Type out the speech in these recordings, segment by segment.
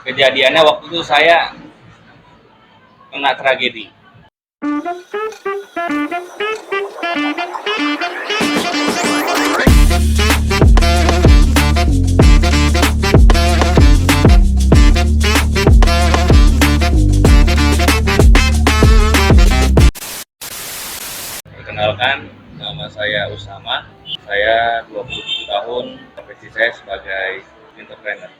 Kejadiannya waktu itu saya kena tragedi. Perkenalkan, nama saya Usama. Saya 27 tahun, profesi saya sebagai entrepreneur.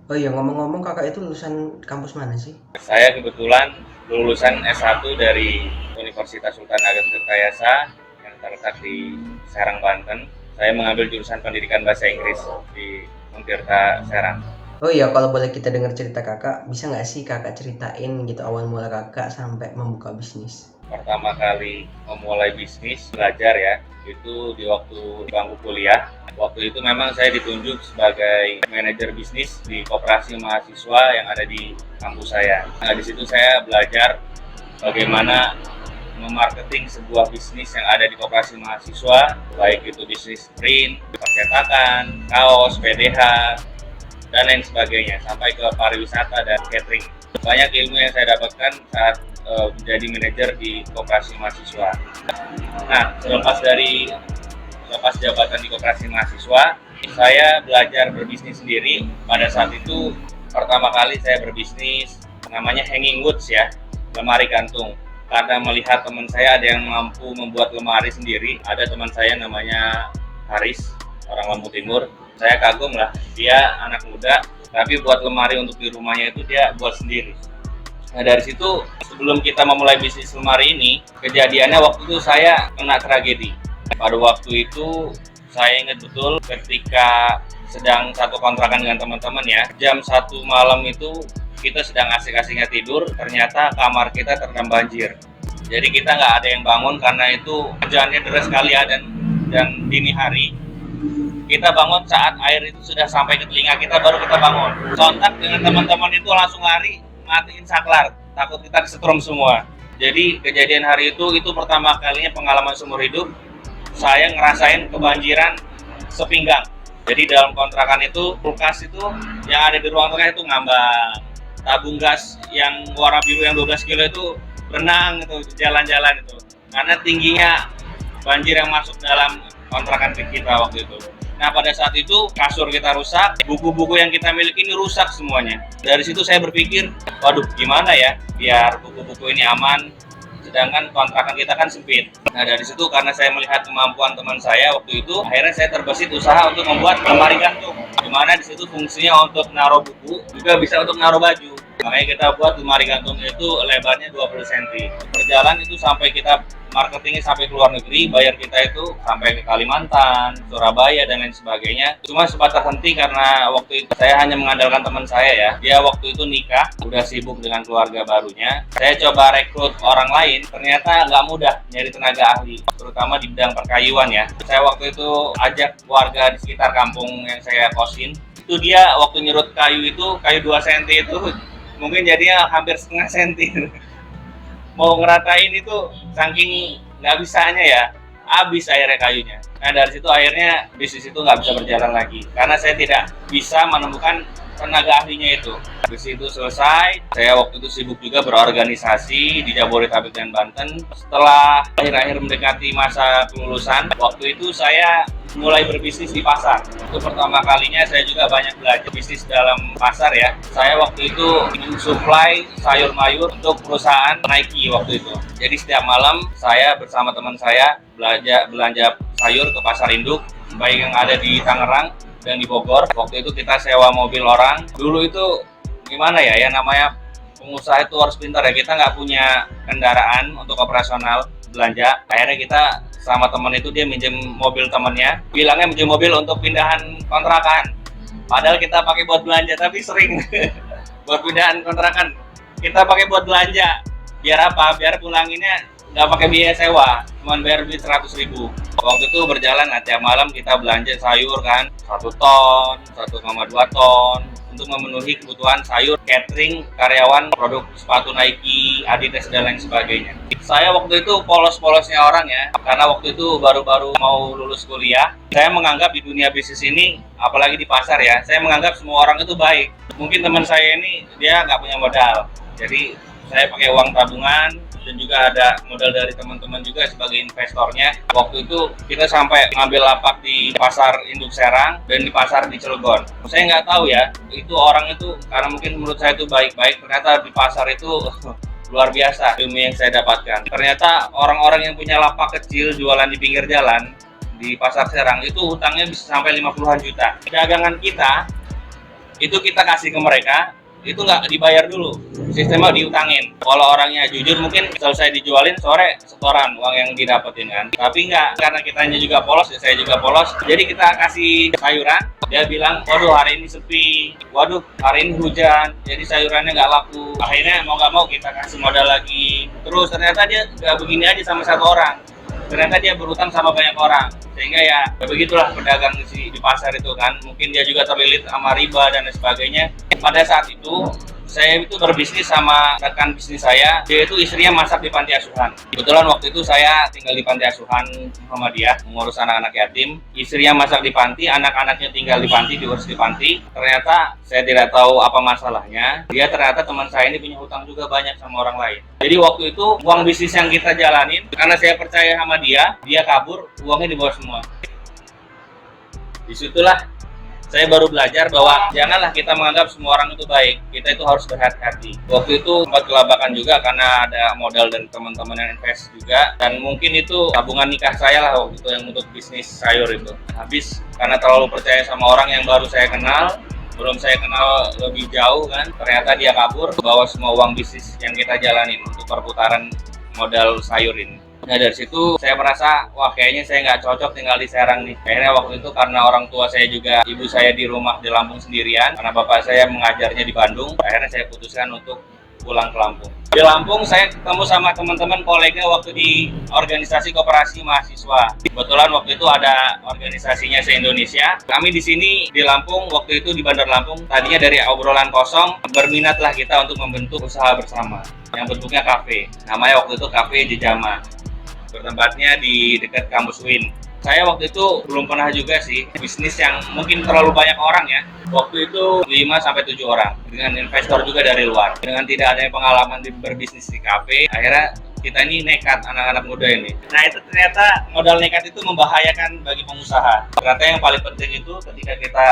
Oh iya, ngomong-ngomong kakak itu lulusan kampus mana sih? Saya kebetulan lulusan S1 dari Universitas Sultan Ageng Tirtayasa yang terletak di Serang, Banten. Saya mengambil jurusan pendidikan bahasa Inggris di Untirta Serang. Oh iya, kalau boleh kita dengar cerita kakak, bisa nggak sih kakak ceritain gitu awal mula kakak sampai membuka bisnis? Pertama kali memulai bisnis, belajar ya, itu di waktu bangku kuliah. Waktu itu memang saya ditunjuk sebagai manajer bisnis di koperasi mahasiswa yang ada di kampus saya. Nah, di situ saya belajar bagaimana memarketing sebuah bisnis yang ada di koperasi mahasiswa, baik itu bisnis print, percetakan, kaos, PDH, dan lain sebagainya, sampai ke pariwisata dan catering. Banyak ilmu yang saya dapatkan saat menjadi manajer di koperasi mahasiswa. Nah, selepas jabatan di koperasi mahasiswa, saya belajar berbisnis sendiri. Pada saat itu pertama kali saya berbisnis namanya Hanging Woods ya, lemari gantung. Karena melihat teman saya ada yang mampu membuat lemari sendiri, ada teman saya namanya Haris, orang Lampung Timur. Saya kagum lah, dia anak muda, tapi buat lemari untuk di rumahnya itu dia buat sendiri. Nah, dari situ sebelum kita memulai bisnis lemari ini, kejadiannya waktu itu saya kena tragedi. Pada waktu itu saya ingat betul ketika sedang satu kontrakan dengan teman-teman ya, jam 1 malam itu kita sedang asik-asiknya tidur, ternyata kamar kita terendam banjir. Jadi kita nggak ada yang bangun karena itu hujannya deras sekali ya, dan dini hari. Kita bangun saat air itu sudah sampai ke telinga kita, baru kita bangun. Sontak dengan teman-teman itu langsung lari, matiin saklar, takut kita kesetrum semua. Jadi kejadian hari itu pertama kalinya pengalaman seumur hidup saya ngerasain kebanjiran sepinggang. Jadi dalam kontrakan itu, kulkas itu yang ada di ruang tengah itu ngambang, tabung gas yang warna biru yang 12 kilo itu berenang itu, jalan-jalan itu, karena tingginya banjir yang masuk dalam kontrakan kita waktu itu. Nah, pada saat itu kasur kita rusak, buku-buku yang kita miliki ini rusak semuanya. Dari situ saya berpikir, waduh gimana ya biar buku-buku ini aman, sedangkan kontrakan kita kan sempit. Nah, dari situ karena saya melihat kemampuan teman saya waktu itu, akhirnya saya terbesit usaha untuk membuat lemari gantung, dimana di situ fungsinya untuk naruh buku, juga bisa untuk naruh baju. Makanya kita buat lemari gantung itu lebarnya 20 cm. Berjalan itu sampai kita marketingnya sampai ke luar negeri, bayar kita itu sampai ke Kalimantan, Surabaya, dan lain sebagainya. Cuma sebatas henti karena waktu itu saya hanya mengandalkan teman saya ya. Dia waktu itu nikah, udah sibuk dengan keluarga barunya. Saya coba rekrut orang lain, ternyata nggak mudah nyari tenaga ahli, terutama di bidang perkayuan ya. Saya waktu itu ajak warga di sekitar kampung yang saya kosin, itu dia waktu nyerut kayu itu, kayu 2 cm itu mungkin jadinya hampir setengah senti. Mau ngeratain itu saking nggak bisanya ya, habis akhirnya kayunya. Nah, dari situ akhirnya bisnis itu nggak bisa berjalan lagi karena saya tidak bisa menemukan tenaga ahlinya itu. Bisnis itu selesai, saya waktu itu sibuk juga berorganisasi di Jabodetabek dan Banten. Setelah akhir-akhir mendekati masa kelulusan, waktu itu saya mulai berbisnis di pasar. Itu pertama kalinya saya juga banyak belajar bisnis dalam pasar ya. Saya waktu itu mensuplai sayur mayur untuk perusahaan Nike waktu itu. Jadi setiap malam saya bersama teman saya belanja sayur ke pasar induk, baik yang ada di Tangerang dan di Bogor. Waktu itu kita sewa mobil orang. Dulu itu gimana ya, namanya pengusaha itu harus pintar ya. Kita nggak punya kendaraan untuk operasional belanja. Akhirnya kita sama teman itu, dia minjem mobil temannya, bilangnya minjem mobil untuk pindahan kontrakan. Padahal kita pakai buat belanja, tapi sering buat pindahan kontrakan kita pakai buat belanja. Biar apa? Biar pulanginnya nggak pakai biaya sewa, cuma bayar duit 100.000. Waktu itu berjalan, nah, tiap malam kita belanja sayur kan, 1 ton, 1,2 ton untuk memenuhi kebutuhan sayur, catering, karyawan, produk sepatu Nike, Adidas, dan lain sebagainya. Saya waktu itu polos-polosnya orang ya, karena waktu itu baru-baru mau lulus kuliah. Saya menganggap di dunia bisnis ini, apalagi di pasar ya, saya menganggap semua orang itu baik. Mungkin teman saya ini, dia nggak punya modal. Jadi saya pakai uang tabungan, dan juga ada modal dari teman-teman juga sebagai investornya. Waktu itu kita sampai ngambil lapak di pasar Induk Serang dan di pasar di Cilegon. Saya nggak tahu ya, itu orang itu karena mungkin menurut saya itu baik-baik, ternyata di pasar itu luar biasa ilmu yang saya dapatkan. Ternyata orang-orang yang punya lapak kecil jualan di pinggir jalan di pasar Serang itu hutangnya bisa sampai 50-an juta. Dagangan kita itu kita kasih ke mereka, itu nggak dibayar dulu, sistemnya diutangin. Kalau orangnya jujur mungkin selesai dijualin sore setoran uang yang didapetin kan, tapi nggak, karena kitanya juga polos ya, saya juga polos, jadi kita kasih sayuran. Dia bilang, waduh hari ini sepi, waduh hari ini hujan, jadi sayurannya nggak laku. Akhirnya mau nggak mau kita kasih modal lagi. Terus ternyata dia nggak begini aja sama satu orang, ternyata dia berutang sama banyak orang, sehingga ya begitulah pedagang di pasar itu kan. Mungkin dia juga terlilit sama riba dan lain sebagainya. Pada saat itu saya itu berbisnis sama rekan bisnis saya, dia itu istrinya masak di panti asuhan. Kebetulan waktu itu saya tinggal di panti asuhan Muhammadiyah, mengurus anak-anak yatim. Istrinya masak di panti, anak-anaknya tinggal di panti, diurus di panti. Ternyata saya tidak tahu apa masalahnya, dia ternyata teman saya ini punya hutang juga banyak sama orang lain. Jadi waktu itu uang bisnis yang kita jalanin, karena saya percaya sama dia kabur, uangnya dibawa semua. Disitulah saya baru belajar bahwa janganlah kita menganggap semua orang itu baik. Kita itu harus berhati-hati. Waktu itu sempat kelabakan juga karena ada modal dari teman-teman yang invest juga. Dan mungkin itu tabungan nikah saya lah waktu itu yang untuk bisnis sayur itu. Habis karena terlalu percaya sama orang yang baru saya kenal. Belum saya kenal lebih jauh kan. Ternyata dia kabur, bawa semua uang bisnis yang kita jalanin untuk perputaran modal sayur ini. Nah dari situ saya merasa, wah kayaknya saya nggak cocok tinggal di Serang nih. Akhirnya waktu itu karena orang tua saya juga, ibu saya di rumah di Lampung sendirian, karena bapak saya mengajarnya di Bandung, akhirnya saya putuskan untuk pulang ke Lampung. Di Lampung saya ketemu sama teman-teman kolega waktu di organisasi koperasi mahasiswa. Kebetulan waktu itu ada organisasinya se-Indonesia. Kami di sini di Lampung, waktu itu di Bandar Lampung, tadinya dari obrolan kosong, berminatlah kita untuk membentuk usaha bersama yang bentuknya kafe. Namanya waktu itu Kafe Jejama. Bertempatnya di dekat kampus UIN. Saya waktu itu belum pernah juga sih bisnis yang mungkin terlalu banyak orang ya. Waktu itu 5-7 orang dengan investor juga dari luar. Dengan tidak adanya pengalaman berbisnis di kafe, akhirnya kita ini nekat, anak-anak muda ini. Nah itu ternyata modal nekat itu membahayakan bagi pengusaha. Ternyata yang paling penting itu ketika kita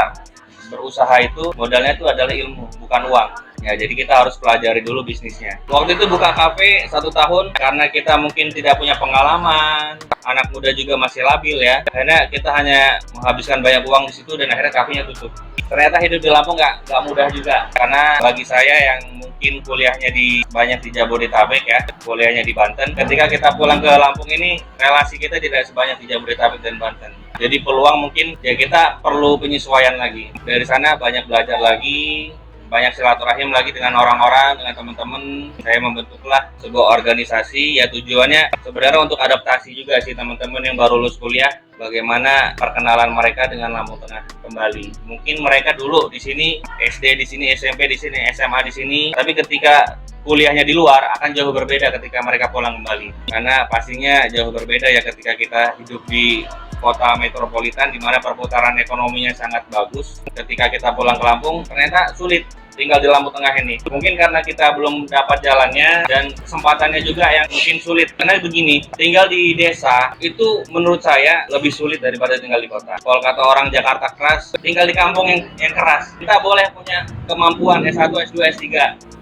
berusaha itu modalnya itu adalah ilmu, bukan uang. Ya, jadi kita harus pelajari dulu bisnisnya. Waktu itu buka kafe 1 tahun karena kita mungkin tidak punya pengalaman, anak muda juga masih labil ya. Akhirnya kita hanya menghabiskan banyak uang di situ dan akhirnya kafenya tutup. Ternyata hidup di Lampung nggak mudah juga, karena bagi saya yang mungkin kuliahnya banyak di Jabodetabek ya, kuliahnya di Banten. Ketika kita pulang ke Lampung ini, relasi kita tidak sebanyak di Jabodetabek dan Banten. Jadi peluang mungkin ya kita perlu penyesuaian lagi. Dari sana banyak belajar lagi, banyak silaturahim lagi dengan orang-orang, dengan teman-teman. Saya membentuklah sebuah organisasi, ya tujuannya sebenarnya untuk adaptasi juga sih teman-teman yang baru lulus kuliah, bagaimana perkenalan mereka dengan Lampung Tengah kembali. Mungkin mereka dulu di sini SD di sini, SMP di sini, SMA di sini, tapi ketika kuliahnya di luar akan jauh berbeda ketika mereka pulang kembali. Karena pastinya jauh berbeda ya ketika kita hidup di kota metropolitan di mana perputaran ekonominya sangat bagus. Ketika kita pulang ke Lampung ternyata sulit tinggal di Lampung Tengah ini. Mungkin karena kita belum dapat jalannya dan kesempatannya juga yang mungkin sulit. Karena begini, tinggal di desa itu menurut saya lebih sulit daripada tinggal di kota. Kalau kata orang Jakarta keras, tinggal di kampung yang keras. Kita boleh punya kemampuan S1, S2, S3,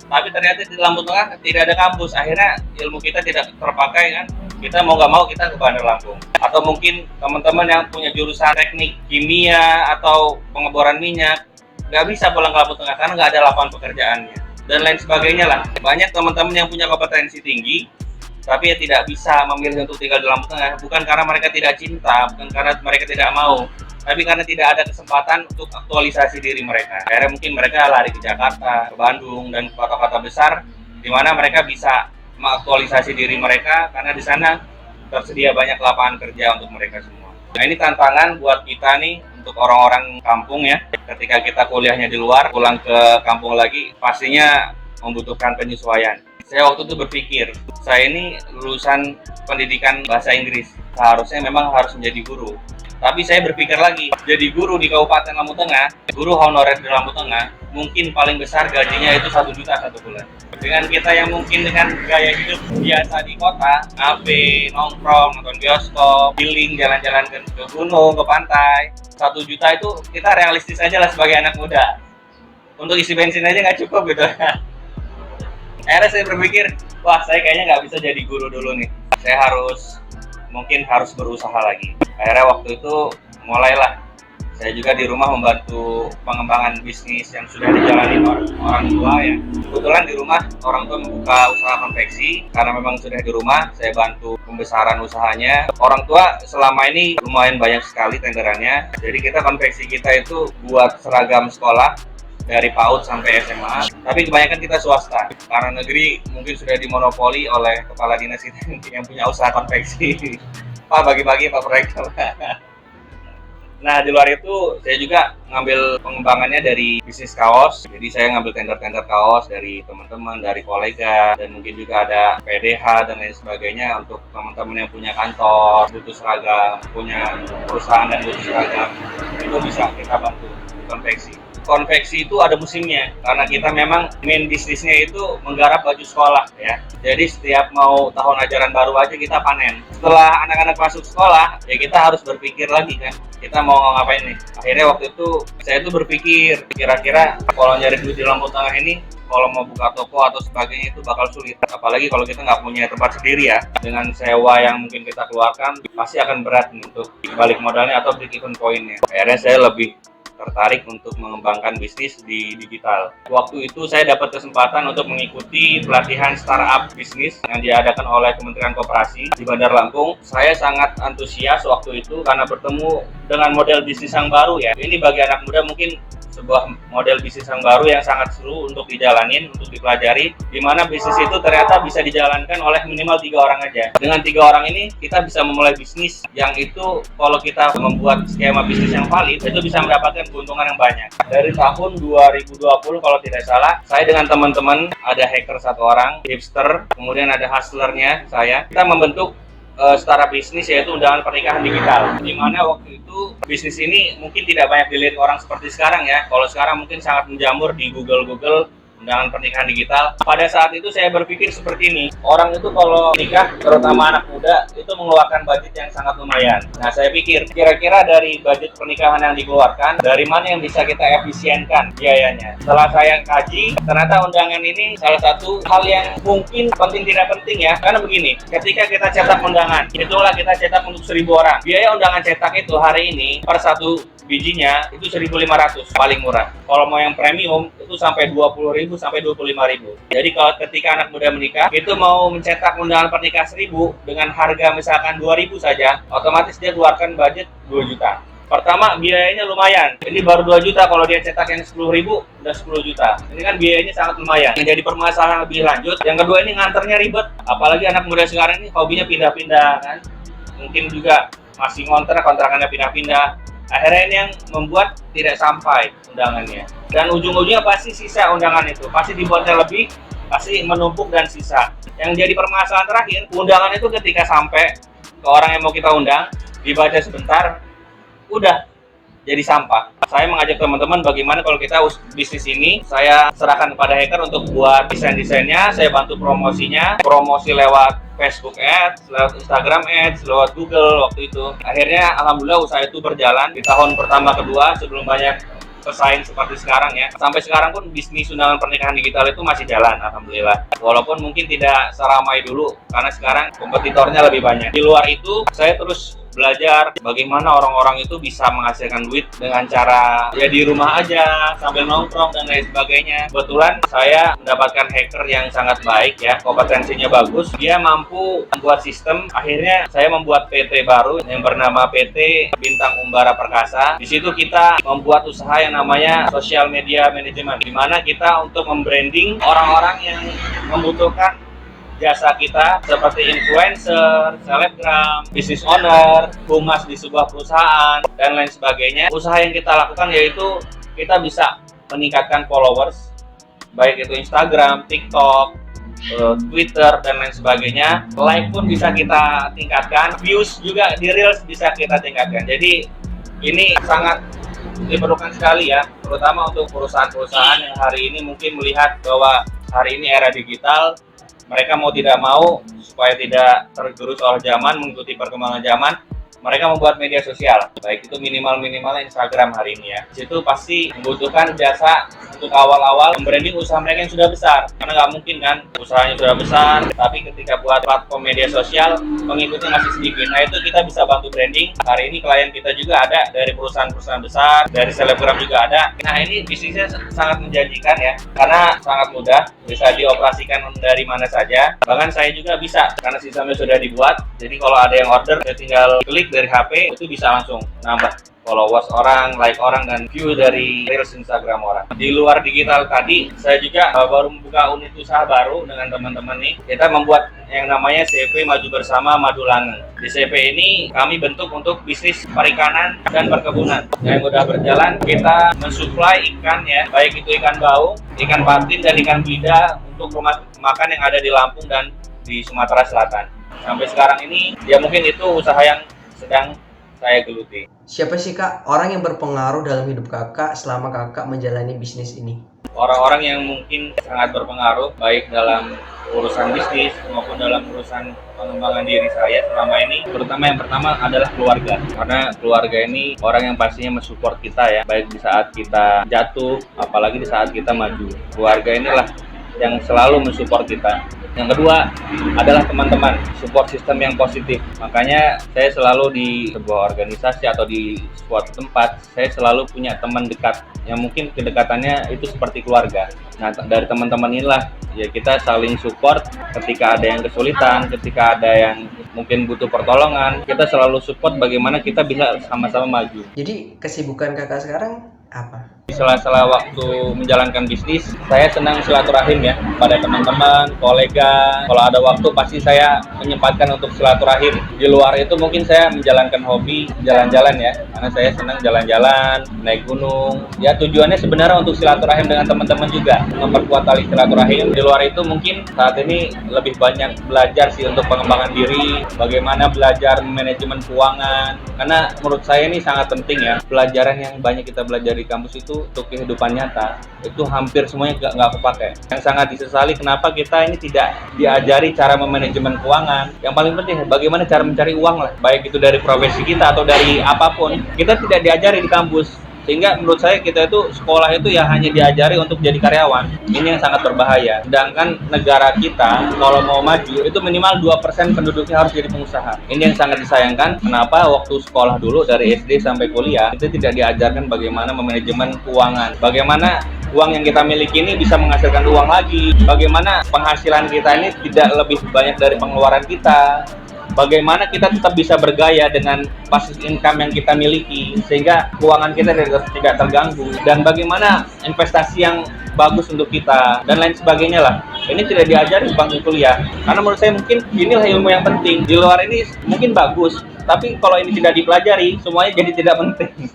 tapi ternyata di Lampung Tengah tidak ada kampus. Akhirnya ilmu kita tidak terpakai kan. Kita mau nggak mau kita ke Bandar Lampung. Atau mungkin teman-teman yang punya jurusan teknik kimia atau pengeboran minyak, nggak bisa pulang ke Lampung Tengah karena nggak ada lapangan pekerjaannya dan lain sebagainya lah. Banyak teman-teman yang punya kompetensi tinggi tapi ya tidak bisa memilih untuk tinggal di Lampung Tengah, bukan karena mereka tidak cinta, bukan karena mereka tidak mau, tapi karena tidak ada kesempatan untuk aktualisasi diri mereka. Akhirnya mungkin mereka lari ke Jakarta, ke Bandung, dan kota-kota besar di mana mereka bisa mengaktualisasi diri mereka karena di sana tersedia banyak lapangan kerja untuk mereka semua. Nah ini tantangan buat kita nih untuk orang-orang kampung ya. Ketika kita kuliahnya di luar, pulang ke kampung lagi pastinya membutuhkan penyesuaian. Saya waktu itu berpikir, saya ini lulusan pendidikan bahasa Inggris, seharusnya memang harus menjadi guru. Tapi saya berpikir lagi, jadi guru di Kabupaten Lampung Tengah, guru honorer di Lampung Tengah, mungkin paling besar gajinya itu 1 juta satu bulan. Dengan kita yang mungkin dengan gaya hidup biasa di kota, kafe, nongkrong, nonton bioskop, healing, jalan-jalan ke gunung, ke pantai, 1 juta itu kita realistis aja lah sebagai anak muda. Untuk isi bensin aja nggak cukup gitu. Akhirnya saya berpikir, wah saya kayaknya nggak bisa jadi guru dulu nih. Saya mungkin harus berusaha lagi. Akhirnya waktu itu mulailah. Saya juga di rumah membantu pengembangan bisnis yang sudah dijalani orang tua ya. Kebetulan di rumah orang tua membuka usaha konveksi, karena memang sudah di rumah, saya bantu pembesaran usahanya. Orang tua selama ini lumayan banyak sekali tenderannya. Jadi konveksi kita itu buat seragam sekolah dari PAUD sampai SMA, tapi kebanyakan kita swasta. Karena negeri mungkin sudah dimonopoli oleh kepala dinas kita yang punya usaha konveksi. Pak bagi-bagi Pak proyektor. Nah di luar itu saya juga ngambil pengembangannya dari bisnis kaos. Jadi saya ngambil tender-tender kaos dari teman-teman, dari kolega, dan mungkin juga ada PDH dan lain sebagainya untuk teman-teman yang punya kantor, butuh seragam, punya perusahaan dan butuh seragam, itu bisa kita bantu konveksi. Konveksi itu ada musimnya, karena kita memang main bisnisnya itu menggarap baju sekolah ya. Jadi setiap mau tahun ajaran baru aja kita panen. Setelah anak-anak masuk sekolah, ya kita harus berpikir lagi kan, kita mau ngapain nih. Akhirnya waktu itu saya tuh berpikir, kira-kira kalau nyari duit di Lampung Tengah ini, kalau mau buka toko atau sebagainya itu bakal sulit. Apalagi kalau kita nggak punya tempat sendiri ya. Dengan sewa yang mungkin kita keluarkan, pasti akan berat nih untuk balik modalnya atau break even point-nya. Akhirnya saya lebih tertarik untuk mengembangkan bisnis di digital. Waktu itu saya dapat kesempatan untuk mengikuti pelatihan startup bisnis yang diadakan oleh Kementerian Koperasi di Bandar Lampung. Saya sangat antusias waktu itu karena bertemu dengan model bisnis yang baru ya. Ini bagi anak muda mungkin sebuah model bisnis yang baru yang sangat seru untuk dijalanin, untuk dipelajari, di mana bisnis itu ternyata bisa dijalankan oleh minimal 3 orang aja. Dengan 3 orang ini kita bisa memulai bisnis yang itu kalau kita membuat skema bisnis yang valid itu bisa mendapatkan keuntungan yang banyak. Dari tahun 2020 kalau tidak salah, saya dengan teman-teman, ada hacker 1 orang, hipster, kemudian ada hustlernya saya, kita membentuk startup bisnis yaitu undangan pernikahan digital, di mana waktu itu bisnis ini mungkin tidak banyak dilihat orang seperti sekarang ya. Kalau sekarang mungkin sangat menjamur di Google undangan pernikahan digital. Pada saat itu saya berpikir seperti ini, orang itu kalau nikah, terutama anak muda, itu mengeluarkan budget yang sangat lumayan. Nah saya pikir kira-kira dari budget pernikahan yang dikeluarkan, dari mana yang bisa kita efisienkan biayanya. Setelah saya kaji, ternyata undangan ini salah satu hal yang mungkin penting tidak penting ya. Karena begini, ketika kita cetak undangan, itulah kita cetak untuk 1.000 orang. Biaya undangan cetak itu hari ini per satu bijinya itu 1.500 paling murah. Kalau mau yang premium itu sampai 20.000 sampai 25.000. Jadi kalau ketika anak muda menikah itu mau mencetak undangan pernikahan 1.000 dengan harga misalkan 2.000 saja, otomatis dia keluarkan budget 2 juta. Pertama biayanya lumayan. Jadi baru 2 juta kalau dia cetak yang 10.000 udah 10 juta. Ini kan biayanya sangat lumayan. Yang jadi permasalahan lebih lanjut, yang kedua ini nganternya ribet. Apalagi anak muda sekarang ini hobinya pindah-pindah kan. Mungkin juga masih kontrakannya pindah-pindah. Akhirnya ini yang membuat tidak sampai undangannya. Dan ujung-ujungnya pasti sisa undangan itu. Pasti dibuatnya lebih, pasti menumpuk dan sisa. Yang jadi permasalahan terakhir, undangan itu ketika sampai ke orang yang mau kita undang, dibaca sebentar, udah jadi sampah. Saya mengajak teman-teman bagaimana kalau kita bisnis ini, saya serahkan kepada hacker untuk buat desain-desainnya, saya bantu promosinya, promosi lewat Facebook Ads, lewat Instagram Ads, lewat Google waktu itu. Akhirnya alhamdulillah usaha itu berjalan di tahun pertama kedua sebelum banyak pesaing seperti sekarang ya. Sampai sekarang pun bisnis undangan pernikahan digital itu masih jalan alhamdulillah. Walaupun mungkin tidak seramai dulu karena sekarang kompetitornya lebih banyak. Di luar itu saya terus belajar bagaimana orang-orang itu bisa menghasilkan duit dengan cara ya di rumah aja sambil nongkrong dan lain sebagainya. Kebetulan saya mendapatkan hacker yang sangat baik ya, kompetensinya bagus. Dia mampu membuat sistem. Akhirnya saya membuat PT baru yang bernama PT Bintang Umbara Perkasa. Di situ kita membuat usaha yang namanya social media management, di mana kita untuk membranding orang-orang yang membutuhkan jasa kita seperti influencer, selebgram, business owner, humas di sebuah perusahaan, dan lain sebagainya. Usaha yang kita lakukan yaitu kita bisa meningkatkan followers, baik itu Instagram, TikTok, Twitter dan lain sebagainya. Like pun bisa kita tingkatkan, views juga di Reels bisa kita tingkatkan. Jadi ini sangat diperlukan sekali ya, terutama untuk perusahaan-perusahaan yang hari ini mungkin melihat bahwa hari ini era digital, mereka mau tidak mau supaya tidak tergerus oleh zaman, mengikuti perkembangan zaman, mereka membuat media sosial, baik itu minimal Instagram hari ini ya. Di situ pasti membutuhkan jasa untuk awal-awal branding usaha mereka yang sudah besar, karena nggak mungkin kan usahanya sudah besar, tapi ketika buat platform media sosial pengikutnya masih sedikit. Nah itu kita bisa bantu branding. Hari ini klien kita juga ada dari perusahaan-perusahaan besar, dari selebgram juga ada. Nah ini bisnisnya sangat menjanjikan ya, karena sangat mudah, bisa dioperasikan dari mana saja. Bahkan saya juga bisa, karena sistemnya sudah dibuat. Jadi kalau ada yang order, saya tinggal klik dari HP, itu bisa langsung nambah followers orang, like orang, dan view dari Reels Instagram orang. Di luar digital tadi, saya juga baru membuka unit usaha baru dengan teman-teman nih. Kita membuat yang namanya CV Maju Bersama Madulangen. Di CV ini kami bentuk untuk bisnis perikanan dan perkebunan. Yang udah berjalan, kita mensuplai ikan ya, baik itu ikan bau, ikan patin, dan ikan bida untuk rumah makan yang ada di Lampung dan di Sumatera Selatan. Sampai sekarang ini, ya mungkin itu usaha yang sedang saya geluti. Siapa sih Kak orang yang berpengaruh dalam hidup Kakak selama Kakak menjalani bisnis ini? Orang-orang yang mungkin sangat berpengaruh baik dalam urusan bisnis maupun dalam urusan pengembangan diri saya selama ini, terutama yang pertama adalah keluarga. Karena keluarga ini orang yang pastinya mensupport kita ya, baik di saat kita jatuh, apalagi di saat kita maju. Keluarga inilah yang selalu mensupport kita. Yang kedua adalah teman-teman, support system yang positif. Makanya saya selalu di sebuah organisasi atau di suatu tempat, saya selalu punya teman dekat yang mungkin kedekatannya itu seperti keluarga. Nah, dari teman-teman inilah ya kita saling support ketika ada yang kesulitan, ketika ada yang mungkin butuh pertolongan, kita selalu support bagaimana kita bisa sama-sama maju. Jadi kesibukan Kakak sekarang apa? Di sela-sela waktu menjalankan bisnis, saya senang silaturahim ya pada teman-teman, kolega. Kalau ada waktu pasti saya menyempatkan untuk silaturahim. Di luar itu mungkin saya menjalankan hobi jalan-jalan ya, karena saya senang jalan-jalan, naik gunung. Ya tujuannya sebenarnya untuk silaturahim dengan teman-teman juga, memperkuat tali silaturahim. Di luar itu mungkin saat ini lebih banyak belajar sih untuk pengembangan diri, bagaimana belajar manajemen keuangan. Karena menurut saya ini sangat penting ya, pelajaran yang banyak kita belajar di kampus itu untuk kehidupan nyata itu hampir semuanya nggak kepakai. Yang sangat disesali kenapa kita ini tidak diajari cara memanajemen keuangan. Yang paling penting bagaimana cara mencari uang lah, baik itu dari profesi kita atau dari apapun, kita tidak diajari di kampus. Sehingga menurut saya kita itu sekolah itu ya hanya diajari untuk jadi karyawan. Ini yang sangat berbahaya. Sedangkan negara kita kalau mau maju itu minimal 2% penduduknya harus jadi pengusaha. Ini yang sangat disayangkan. Kenapa waktu sekolah dulu dari SD sampai kuliah itu tidak diajarkan bagaimana memanajemen keuangan. Bagaimana uang yang kita miliki ini bisa menghasilkan uang lagi. Bagaimana penghasilan kita ini tidak lebih banyak dari pengeluaran kita. Bagaimana kita tetap bisa bergaya dengan passive income yang kita miliki sehingga keuangan kita tidak terganggu, dan bagaimana investasi yang bagus untuk kita dan lain sebagainya lah. Ini tidak diajari di bangku kuliah, karena menurut saya mungkin inilah ilmu yang penting. Di luar ini mungkin bagus, tapi kalau ini tidak dipelajari semuanya jadi tidak penting.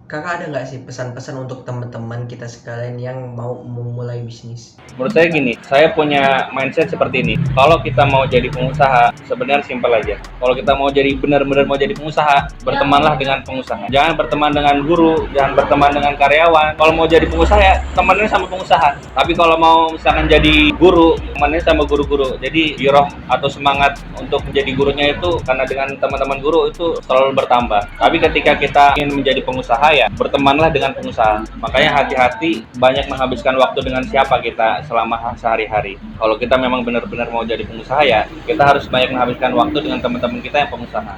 Kakak ada nggak sih pesan-pesan untuk teman-teman kita sekalian yang mau memulai bisnis? Menurut saya gini, saya punya mindset seperti ini. Kalau kita mau jadi pengusaha, sebenarnya simpel aja. Kalau kita mau jadi benar-benar mau jadi pengusaha, bertemanlah dengan pengusaha. Jangan berteman dengan guru, jangan berteman dengan karyawan. Kalau mau jadi pengusaha ya temannya sama pengusaha. Tapi kalau mau misalkan jadi guru, temannya sama guru-guru. Jadi giroh atau semangat untuk menjadi gurunya itu karena dengan teman-teman guru itu selalu bertambah. Tapi ketika kita ingin menjadi pengusaha ya bertemanlah dengan pengusaha. Makanya hati-hati banyak menghabiskan waktu dengan siapa kita selama sehari-hari. Kalau kita memang benar-benar mau jadi pengusaha ya kita harus banyak menghabiskan waktu dengan teman-teman kita yang pengusaha.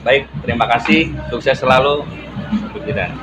Baik, terima kasih. Sukses selalu. Puji dan